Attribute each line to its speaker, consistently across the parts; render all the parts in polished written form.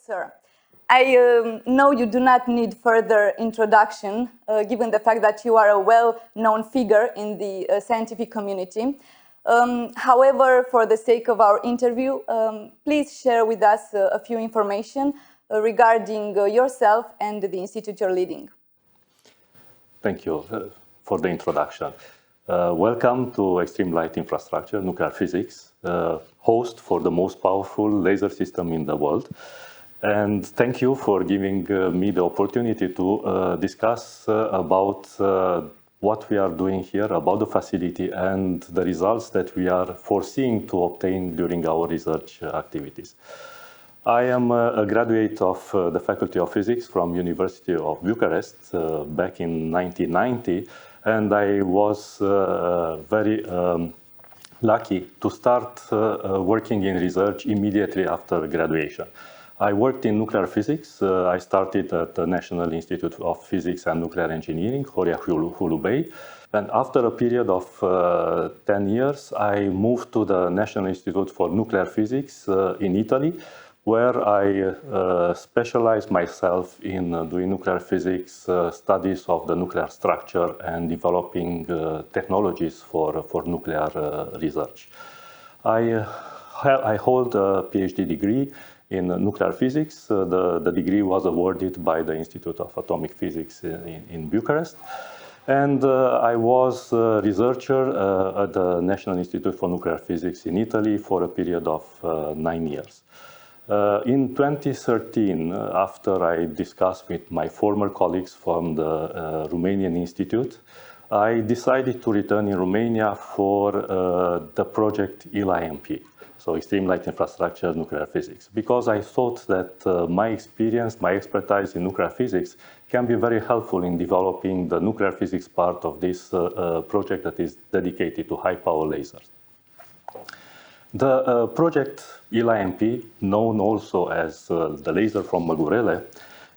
Speaker 1: Sir. I know you do not need further introduction, given the fact that you are a well-known figure in the scientific community. However, for the sake of our interview, please share with us a few information regarding yourself and the institute you're leading.
Speaker 2: Thank you for the introduction. Welcome to Extreme Light Infrastructure, Nuclear Physics, host for the most powerful laser system in the world. And thank you for giving me the opportunity to discuss about what we are doing here, about the facility and the results that we are foreseeing to obtain during our research activities. I am a graduate of the Faculty of Physics from University of Bucharest back in 1990, and I was very lucky to start working in research immediately after graduation. I worked in nuclear physics. I started at the National Institute of Physics and Nuclear Engineering, Horia Hulubei. And after a period of 10 years, I moved to the National Institute for Nuclear Physics in Italy, where I specialized myself in doing nuclear physics, studies of the nuclear structure, and developing technologies for nuclear research. I hold a PhD degree in nuclear physics. The degree was awarded by the Institute of Atomic Physics in Bucharest. And I was a researcher at the National Institute for Nuclear Physics in Italy for a period of 9 years. In 2013, after I discussed with my former colleagues from the Romanian Institute, I decided to return in Romania for the project ELI-NP. So Extreme Light Infrastructure, Nuclear Physics, because I thought that my experience, my expertise in nuclear physics can be very helpful in developing the nuclear physics part of this project that is dedicated to high power lasers. The project ELI-NP, known also as the laser from Măgurele,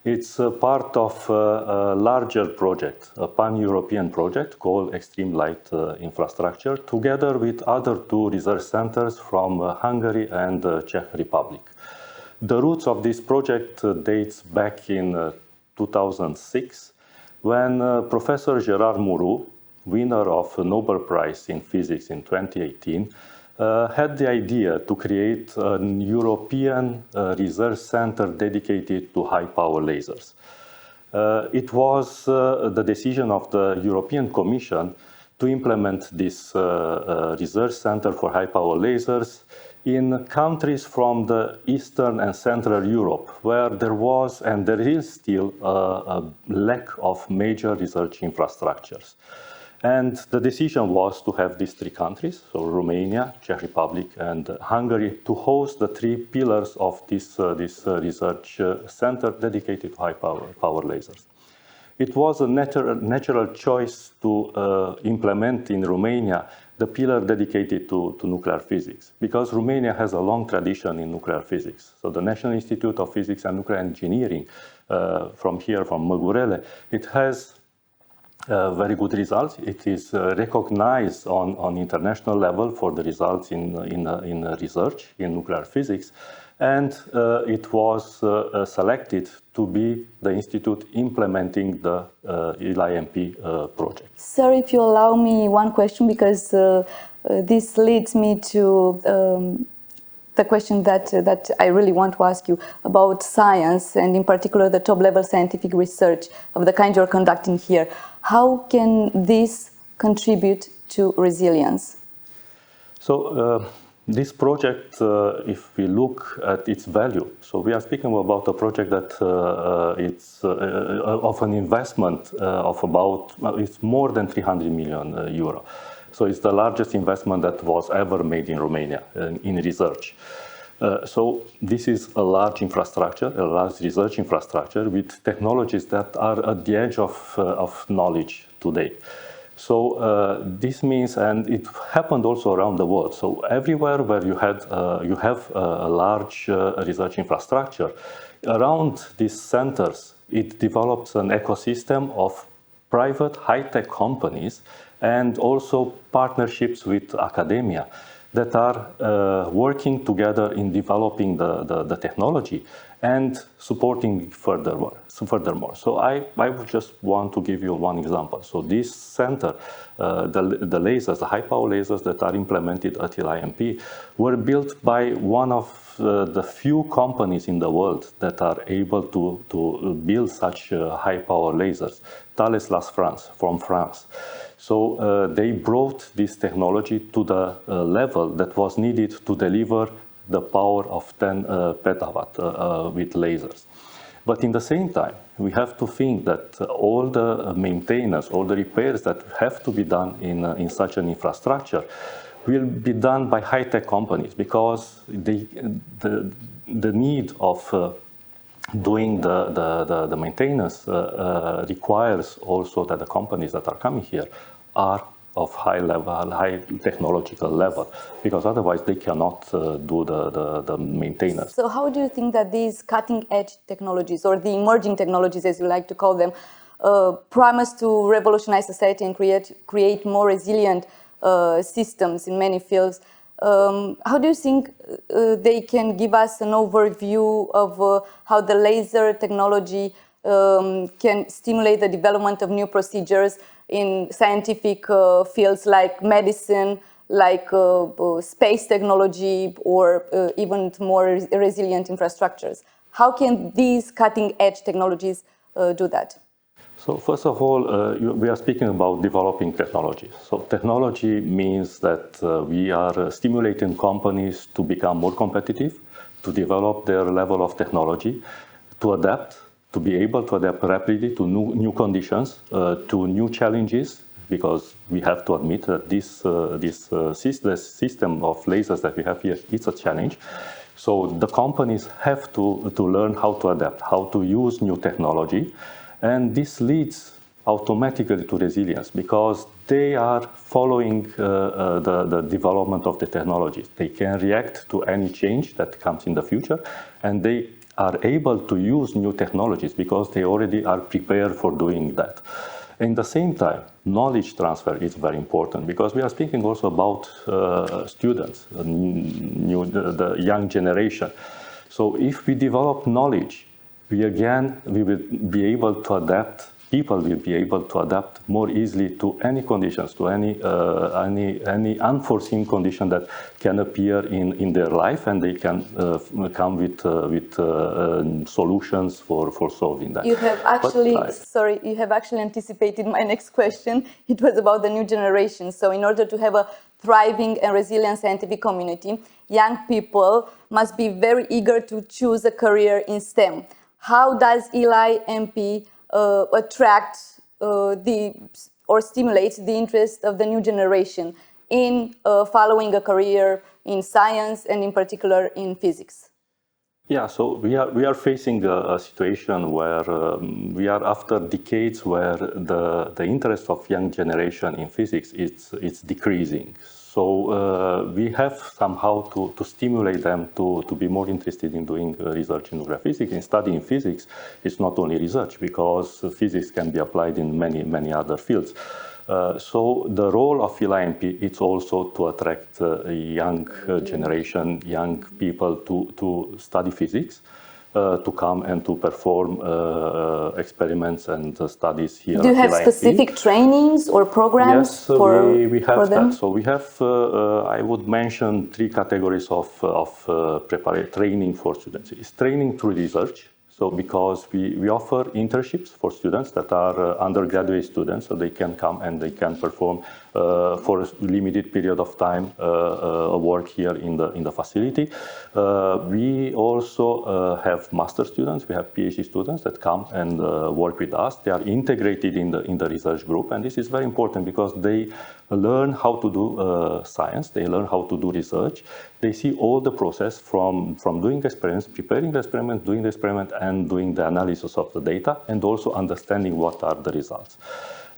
Speaker 2: it's a part of a larger project, a pan-European project called Extreme Light Infrastructure, together with other two research centers from Hungary and the Czech Republic. The roots of this project dates back in 2006, when Professor Gerard Mourou, winner of a Nobel Prize in Physics in 2018, had the idea to create a European research center dedicated to high-power lasers. It was the decision of the European Commission to implement this research center for high-power lasers in countries from the Eastern and Central Europe, where there was and there is still a lack of major research infrastructures. And the decision was to have these three countries, so Romania, Czech Republic, and Hungary, to host the three pillars of this research center dedicated to high power lasers. It was a natural choice to implement in Romania the pillar dedicated to nuclear physics, because Romania has a long tradition in nuclear physics. So the National Institute of Physics and Nuclear Engineering, from Măgurele, it has very good results. It is recognized on international level for the results in research in nuclear physics, and it was selected to be the institute implementing the ELI-NP project.
Speaker 1: Sir, if you allow me one question, because this leads me to the question that I really want to ask you about science, and in particular the top-level scientific research of the kind you're conducting here. How can this contribute to resilience?
Speaker 2: So this project, if we look at its value, so we are speaking about a project that it's of an investment of about, it's more than 300 million euro. So it's the largest investment that was ever made in Romania in research. So this is a large infrastructure, a large research infrastructure with technologies that are at the edge of knowledge today. So this means, and it happened also around the world. So everywhere where you have a large research infrastructure, around these centers, it develops an ecosystem of private high-tech companies and also partnerships with academia that are working together in developing the technology and supporting furthermore. So I would just want to give you one example. So this center, the lasers, the high power lasers that are implemented at ELI-NP were built by one of the few companies in the world that are able to build such high power lasers, Thales France, from France. So they brought this technology to the level that was needed to deliver the power of 10 petawatt with lasers. But in the same time, we have to think that all the maintenance, all the repairs that have to be done in such an infrastructure will be done by high-tech companies, because the need of doing the maintenance requires also that the companies that are coming here are of high level, high technological level, because otherwise they cannot do the maintenance.
Speaker 1: So how do you think that these cutting-edge technologies, or the emerging technologies as you like to call them, promise to revolutionize society and create more resilient systems in many fields? How do you think they can give us an overview of how the laser technology can stimulate the development of new procedures in scientific fields like medicine, like space technology, or even more resilient infrastructures? How can these cutting-edge technologies do that?
Speaker 2: So first of all, we are speaking about developing technology. So technology means that we are stimulating companies to become more competitive, to develop their level of technology, to adapt, to be able to adapt rapidly to new conditions, to new challenges, because we have to admit that this system of lasers that we have here is a challenge. So the companies have to learn how to adapt, how to use new technology. And this leads automatically to resilience, because they are following the development of the technologies. They can react to any change that comes in the future, and they are able to use new technologies because they already are prepared for doing that. At the same time, knowledge transfer is very important, because we are speaking also about students, the young generation. So if we develop knowledge, we will be able to adapt. People will be able to adapt more easily to any conditions, to any unforeseen condition that can appear in their life, and they can come with solutions for solving that.
Speaker 1: You have actually, you have actually anticipated my next question. It was about the new generation. So in order to have a thriving and resilient scientific community, young people must be very eager to choose a career in STEM. How does ELI-NP attract or stimulate the interest of the new generation in following a career in science, and in particular in physics?
Speaker 2: Yeah, so we are facing a situation where we are after decades where the interest of young generation in physics is decreasing. So we have somehow to stimulate them to be more interested in doing research in nuclear physics. In studying physics, it's not only research, because physics can be applied in many other fields. So the role of ELI-NP is also to attract young generation, young people to study physics, to come and to perform experiments and studies here.
Speaker 1: Do you have specific trainings or programs?
Speaker 2: Yes,
Speaker 1: we have
Speaker 2: them? That. So we have, I would mention 3 categories of training for students. It's training through research. So because we offer internships for students that are undergraduate students, so they can come and they can perform for a limited period of time work here in the facility. We also have master students, we have PhD students that come and work with us. They are integrated in the research group, and this is very important because they learn how to do science, they learn how to do research. They see all the process from doing experiments, preparing the experiment, doing the experiment, and doing the analysis of the data, and also understanding what are the results.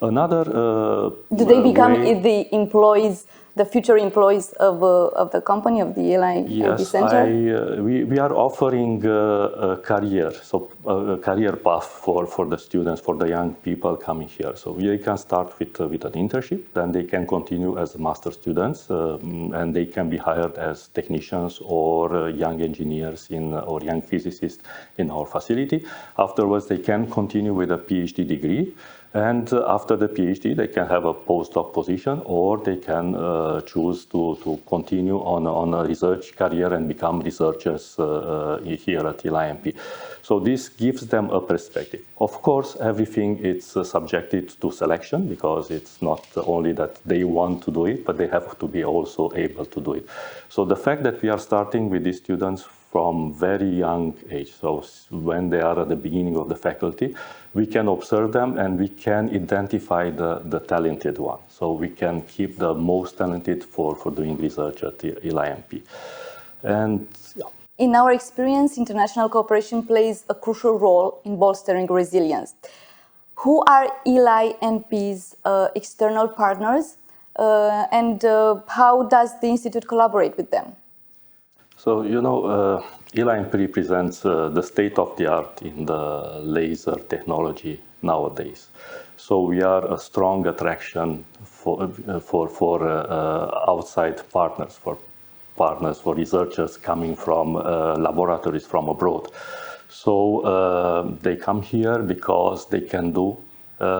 Speaker 2: Another
Speaker 1: do they become the employees the future employees of the company, of the ELI-NP Center?
Speaker 2: Yes, we are offering a career path for the students, for the young people coming here. So they can start with an internship, then they can continue as master students, and they can be hired as technicians or young engineers or young physicists in our facility. Afterwards, they can continue with a PhD degree. And after the PhD, they can have a postdoc position, or they can choose to continue on a research career and become researchers here at ELI-NP. So this gives them a perspective. Of course, everything is subjected to selection, because it's not only that they want to do it, but they have to be also able to do it. So the fact that we are starting with these students from very young age, so when they are at the beginning of the faculty, we can observe them and we can identify the talented one. So we can keep the most talented for doing research at ELI-NP. And yeah.
Speaker 1: In our experience, international cooperation plays a crucial role in bolstering resilience. Who are ELI-NP's external partners, and how does the Institute collaborate with them?
Speaker 2: So, ELI-NP represents the state-of-the-art in the laser technology nowadays. So we are a strong attraction for outside partners, for researchers coming from laboratories from abroad. So they come here because they can do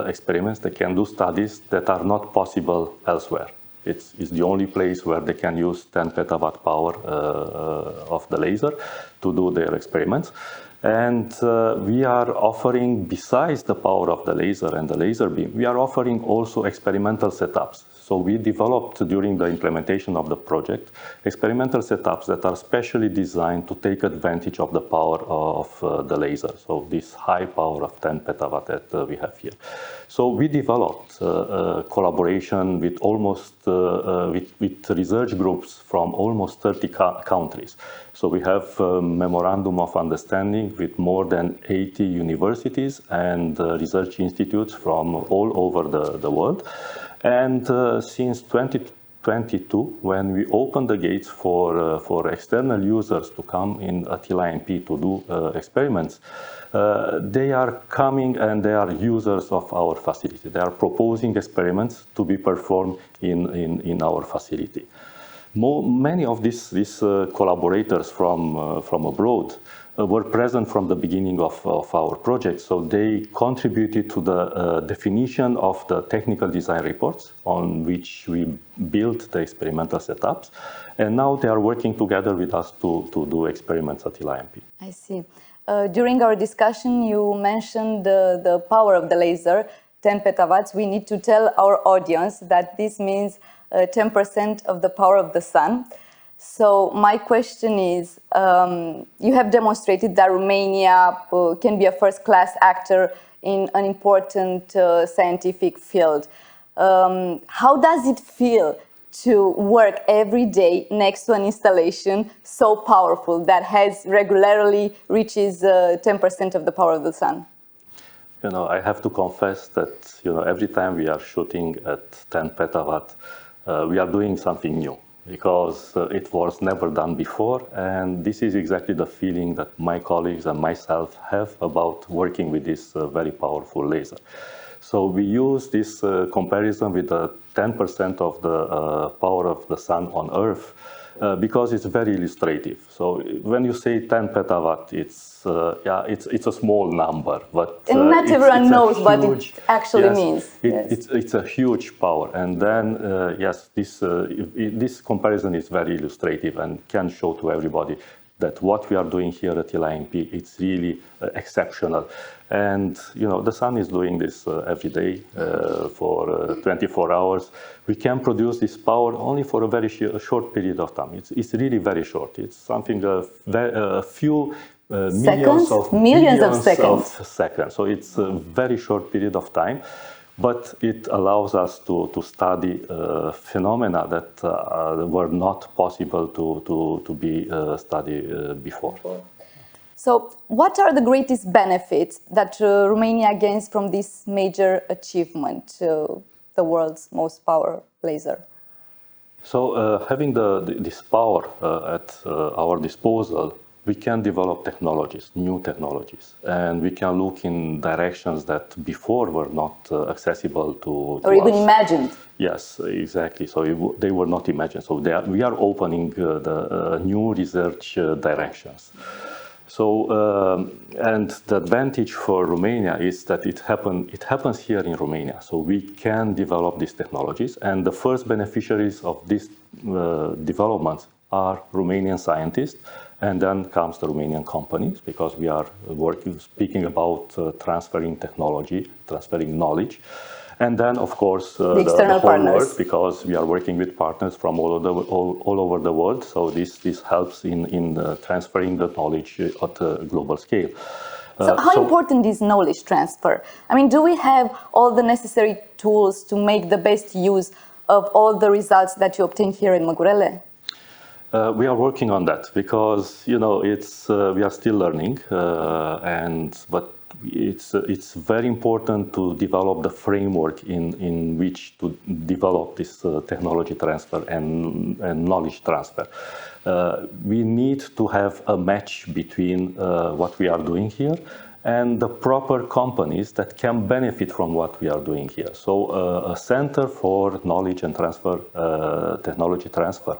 Speaker 2: experiments, they can do studies that are not possible elsewhere. It's the only place where they can use 10 petawatt power of the laser to do their experiments. And we are offering, besides the power of the laser and the laser beam, we are offering also experimental setups. So we developed during the implementation of the project experimental setups that are specially designed to take advantage of the power of the laser. So this high power of 10 petawatt that we have here. So we developed collaboration with with research groups from almost 30 countries. So we have a memorandum of understanding with more than 80 universities and research institutes from all over the world. And since 2022, when we opened the gates for external users to come in at ELI-NP to do experiments, they are coming and they are users of our facility. They are proposing experiments to be performed in our facility. Many of these collaborators from abroad were present from the beginning of our project, so they contributed to the definition of the technical design reports on which we built the experimental setups, and now they are working together with us to do experiments at ELI-NP.
Speaker 1: I see. During our discussion, you mentioned the power of the laser, 10 petawatts. We need to tell our audience that this means 10% of the power of the sun. So my question is, you have demonstrated that Romania can be a first-class actor in an important scientific field. How does it feel to work every day next to an installation so powerful that regularly reaches 10% of the power of the sun?
Speaker 2: I have to confess that every time we are shooting at 10 petawatt, we are doing something new, because it was never done before, and this is exactly the feeling that my colleagues and myself have about working with this very powerful laser. So we use this comparison with the 10% of the power of the sun on Earth because it's very illustrative. So when you say 10 petawatt, it's a small number, but
Speaker 1: and not everyone knows what it actually means.
Speaker 2: It's a huge power, and then this comparison is very illustrative and can show to everybody that what we are doing here at ELI-NP, it's really exceptional. And the sun is doing this every day for 24 hours. We can produce this power only for a very short period of time. It's really very short. It's something a few millions of seconds. So it's a very short period of time, but it allows us to study phenomena that were not possible to be studied before.
Speaker 1: So what are the greatest benefits that Romania gains from this major achievement, the world's most powerful laser?
Speaker 2: So having this power at our disposal, we can develop technologies, new technologies, and we can look in directions that before were not accessible to
Speaker 1: or even
Speaker 2: us.
Speaker 1: imagined.
Speaker 2: Yes, exactly. So they were not imagined. So we are opening the new research directions. So, and the advantage for Romania is that it happens here in Romania. So we can develop these technologies, and the first beneficiaries of these developments are Romanian scientists, and then comes the Romanian companies, because we are speaking about transferring technology, transferring knowledge. And then, of course, the whole
Speaker 1: partners.
Speaker 2: world, because we are working with partners from all over the world. So this helps in transferring the knowledge at a global scale.
Speaker 1: So how important is knowledge transfer? I mean, do we have all the necessary tools to make the best use of all the results that you obtain here in Măgurele?
Speaker 2: We are working on that, because we are still learning, but it's very important to develop the framework in which to develop this technology transfer and knowledge transfer. We need to have a match between what we are doing here and the proper companies that can benefit from what we are doing here. So a center for knowledge and transfer, technology transfer,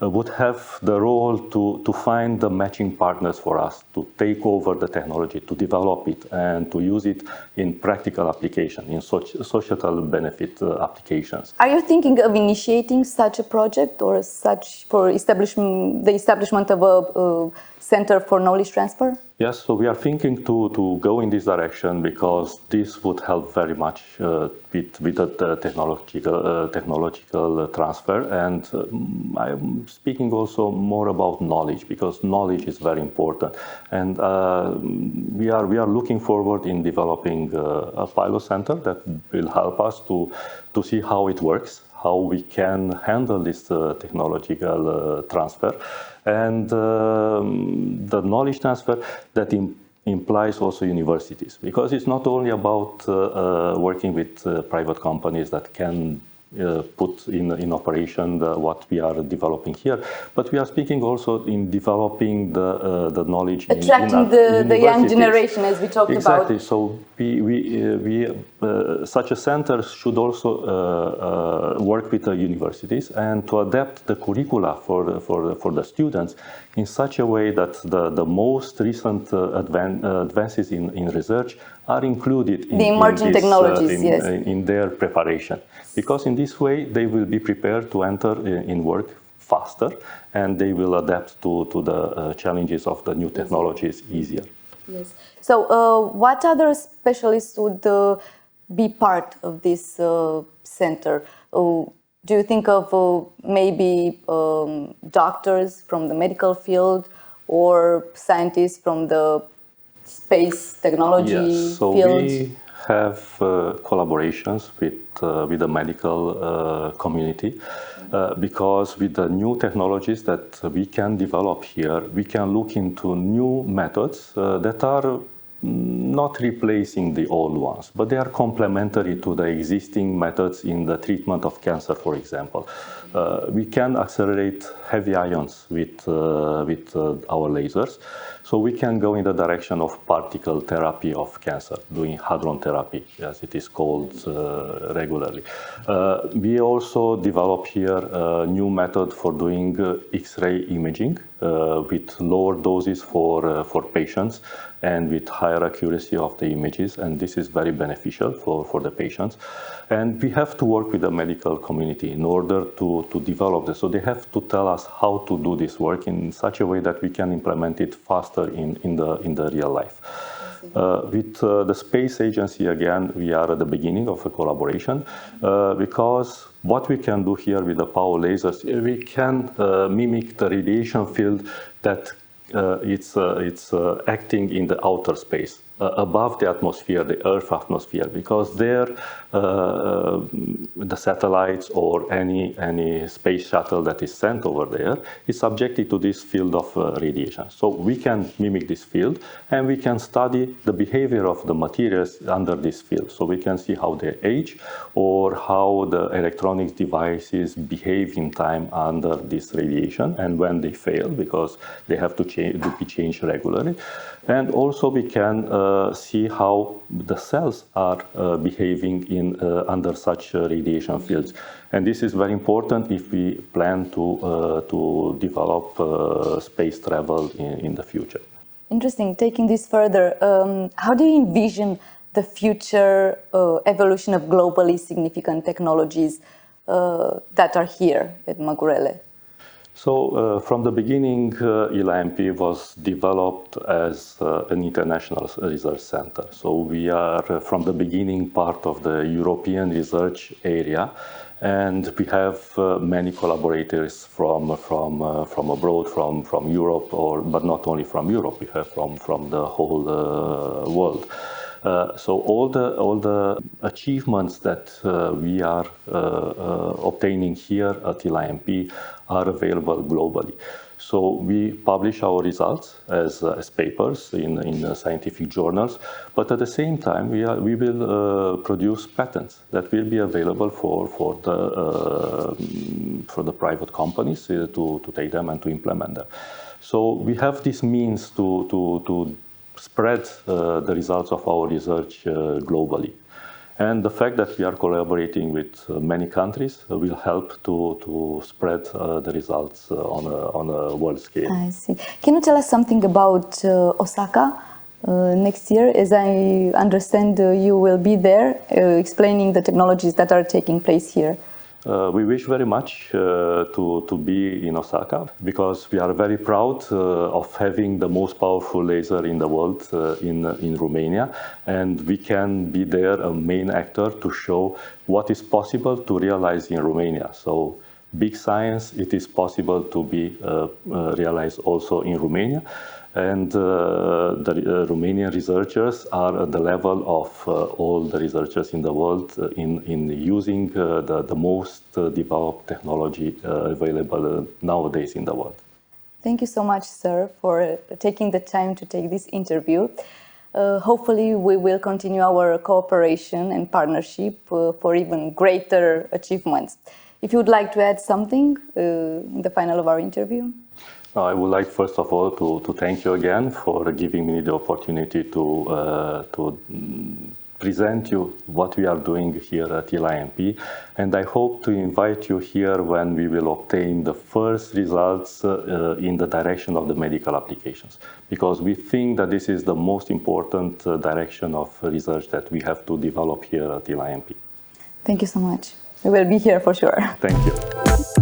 Speaker 2: would have the role to find the matching partners for us, to take over the technology, to develop it, and to use it in practical application, in societal benefit applications.
Speaker 1: Are you thinking of initiating such a project, or the establishment of a center for knowledge transfer?
Speaker 2: Yes, so we are thinking to go in this direction, because this would help very much with the technological transfer. And I'm speaking also more about knowledge, because knowledge is very important. And we are looking forward in developing a pilot center that will help us to see how it works, how we can handle this technological transfer, and the knowledge transfer that implies also universities, because it's not only about working with private companies that can put in operation what we are developing here, but we are speaking also in developing the knowledge,
Speaker 1: attracting the young generation, as we talked about.
Speaker 2: Exactly. So we such a center should also work with the universities and to adapt the curricula for the students in such a way that the most recent advances in research are included in
Speaker 1: the emerging technologies, yes,
Speaker 2: in their preparation. Because in this way, they will be prepared to enter in work faster, and they will adapt to the challenges of the new technologies easier.
Speaker 1: Yes. So what other specialists would be part of this center? Do you think of maybe doctors from the medical field, or scientists from the space technology field?
Speaker 2: We have collaborations with the medical community, because with the new technologies that we can develop here, we can look into new methods that are not replacing the old ones, but they are complementary to the existing methods in the treatment of cancer, for example. We can accelerate heavy ions with our lasers, so we can go in the direction of particle therapy of cancer, doing hadron therapy, as it is called regularly. We also develop here a new method for doing X-ray imaging with lower doses for patients and with higher accuracy of the images, and this is very beneficial for the patients. And we have to work with the medical community in order to develop this. So they have to tell us how to do this work in such a way that we can implement it faster in the real life. With the space agency, again, we are at the beginning of a collaboration, because what we can do here with the power lasers, we can mimic the radiation field that it's acting in the outer space. above the atmosphere, the Earth atmosphere, because there the satellites or any space shuttle that is sent over there is subjected to this field of radiation. So we can mimic this field and we can study the behavior of the materials under this field. So we can see how they age or how the electronics devices behave in time under this radiation and when they fail, because they have to be changed regularly. And also we can see how the cells are behaving under such radiation fields. And this is very important if we plan to develop space travel in the future.
Speaker 1: Interesting. Taking this further, how do you envision the future evolution of globally significant technologies that are here at Măgurele?
Speaker 2: So from the beginning, ELI-NP was developed as an international research center. So we are from the beginning part of the European research area, and we have many collaborators from abroad, from Europe, but not only from Europe. We have from the whole world. So all the achievements that we are obtaining here at ELI-NP are available globally. So we publish our results as papers in scientific journals, but at the same time we will produce patents that will be available for the private companies to take them and to implement them. So we have this means to spread the results of our research globally. And the fact that we are collaborating with many countries will help to spread the results on a world scale.
Speaker 1: I see. Can you tell us something about Osaka next year? As I understand, you will be there explaining the technologies that are taking place here.
Speaker 2: We wish very much to be in Osaka, because we are very proud of having the most powerful laser in the world in Romania, and we can be there a main actor to show what is possible to realize in Romania. So big science, it is possible to be realized also in Romania. And the Romanian researchers are at the level of all the researchers in the world in using the most developed technology available nowadays in the world.
Speaker 1: Thank you so much, sir, for taking the time to take this interview. Hopefully we will continue our cooperation and partnership for even greater achievements. If you would like to add something in the final of our interview.
Speaker 2: I would like, first of all, to thank you again for giving me the opportunity to present you what we are doing here at ELI-NP. And I hope to invite you here when we will obtain the first results in the direction of the medical applications, because we think that this is the most important direction of research that we have to develop here at ELI-NP.
Speaker 1: Thank you so much. We will be here for sure.
Speaker 2: Thank you.